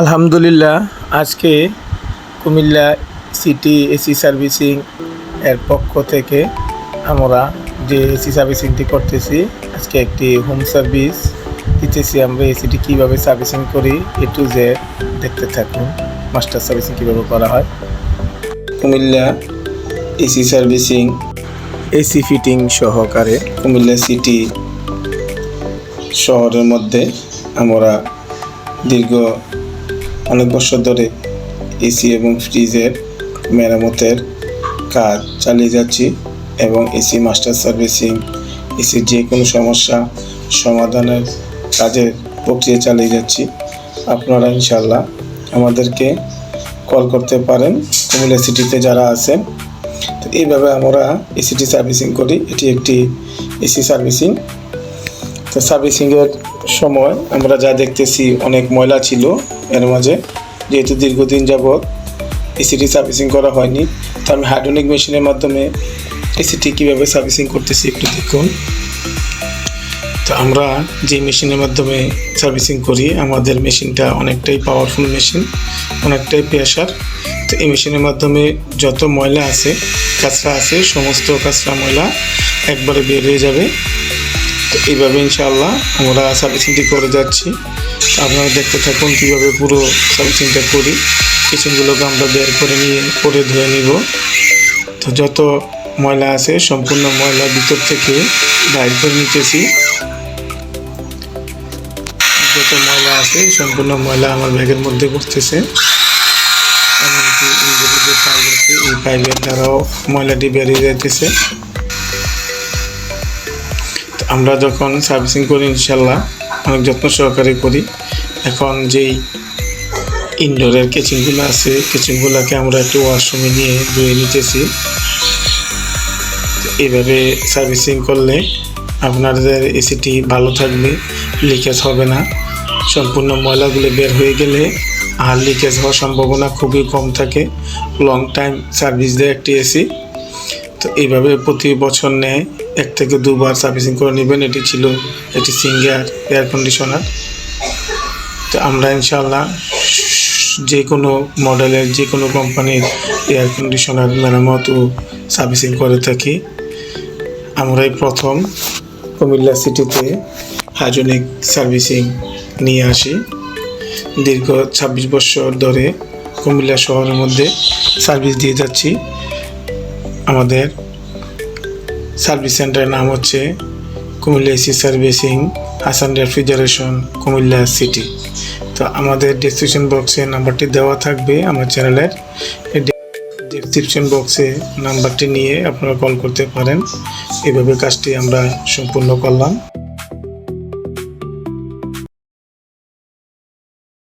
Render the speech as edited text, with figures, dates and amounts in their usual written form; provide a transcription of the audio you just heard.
আলহামদুলিল্লাহ, আজকে Comilla city AC servicing এর পক্ষ থেকে আমরা যে এসি সার্ভিসিংটি করতেছি, আজকে একটি হোম সার্ভিস দিতেছি। আমরা এসিটি কীভাবে সার্ভিসিং করি এ টু জেড দেখতে থাকুন। মাস্টার সার্ভিসিং কীভাবে করা হয়। Comilla AC servicing AC fitting সহকারে কুমিল্লা সিটি শহরের মধ্যে আমরা দীর্ঘ অনেক বছর ধরে এসি এবং ফ্রিজের মেরামতের কাজ চালিয়ে যাচ্ছি এবং এসি মাস্টার সার্ভিসিং, এসির যে কোনো সমস্যা সমাধানের কাজের প্রক্রিয়া চালিয়ে যাচ্ছি। আপনারা ইনশাল্লাহ আমাদেরকে কল করতে পারেন কুমিল্লা সিটিতে যারা আছেন। তো এইভাবে আমরা এসিটি সার্ভিসিং করি। এটি একটি এসি সার্ভিসিং। তো সার্ভিসিংয়ের সময় আমরা যা দেখতেছি, অনেক ময়লা ছিল এর মাঝে, যেহেতু দীর্ঘদিন যাবৎ এসিটি সার্ভিসিং করা হয়নি। তো আমি হাইড্রোলিক মেশিনের মাধ্যমে এসিটি কীভাবে সার্ভিসিং করতেছি একটু দেখুন। তো আমরা যে মেশিনের মাধ্যমে সার্ভিসিং করি, আমাদের মেশিনটা অনেকটাই পাওয়ারফুল মেশিন, অনেকটাই প্রেশার। তো এই মেশিনের মাধ্যমে যত ময়লা আছে, কাঁচরা আছে, সমস্ত কাঁচরা ময়লা একবারে বের হয়ে যাবে। তো এইভাবে ইনশাআল্লাহ আমরা সার্ভিসিংটি করে যাচ্ছি। আপনারা দেখতে থাকুন কীভাবে পুরো সার্ভিসিংটা করি। কিচেনগুলোকে আমরা বের করে নিয়ে পরে ধুয়ে নিব। তো যত ময়লা আছে সম্পূর্ণ ময়লা ভিতর থেকে বাইর করে নিতেছি। যত ময়লা আছে সম্পূর্ণ ময়লা আমার ব্যাগের মধ্যে পড়তেছে। এমনকি যে পাইপ আছে, এই পাইপের দ্বারাও ময়লাটি বেরিয়ে যাইতেছে। আমরা যখন সার্ভিসিং করি ইনশাল্লাহ অনেক যত্ন সহকারে করি। এখন যেই ইনডোরের কিচেনগুলো আছে, কিচেনগুলোকে আমরা একটু ওয়াশরুমে নিয়ে ধুয়ে নিতেছি। এইভাবে সার্ভিসিং করলে আপনাদের এসিটি ভালো থাকবে, লিকেজ হবে না। সম্পূর্ণ ময়লাগুলো বের হয়ে গেলে আর লিকেজ হওয়ার সম্ভাবনা খুবই কম থাকে। লং টাইম সার্ভিস দেয় একটি এসি। তো এইভাবে প্রতি বছর নেয় 1 থেকে 2 বার সার্ভিসিং করে নেবেন। এটি ছিল একটি সিঙ্গার এয়ার কন্ডিশনার। তো আমরা ইনশাআল্লাহ যে কোনো মডেলের, যে কোনো কোম্পানির এয়ার কন্ডিশনার মেরামত ও সার্ভিসিং করে থাকি। আমরাই প্রথম কুমিল্লা সিটিতে হাইড্রোলিক সার্ভিসিং নিয়ে আসি। দীর্ঘ 26 বছর ধরে কুমিল্লা শহরের মধ্যে সার্ভিস দিয়ে যাচ্ছি। আমাদের সার্ভিস সেন্টারের নাম হচ্ছে Comilla AC servicing Hasan refrigeration, Comilla city. তো আমাদের ডেসক্রিপশন বক্সে নাম্বারটি দেওয়া থাকবে আমার চ্যানেলের। ডেসক্রিপশন বক্সে নাম্বারটি নিয়ে আপনারা কল করতে পারেন। এভাবে কাজটি আমরা সম্পূর্ণ করলাম।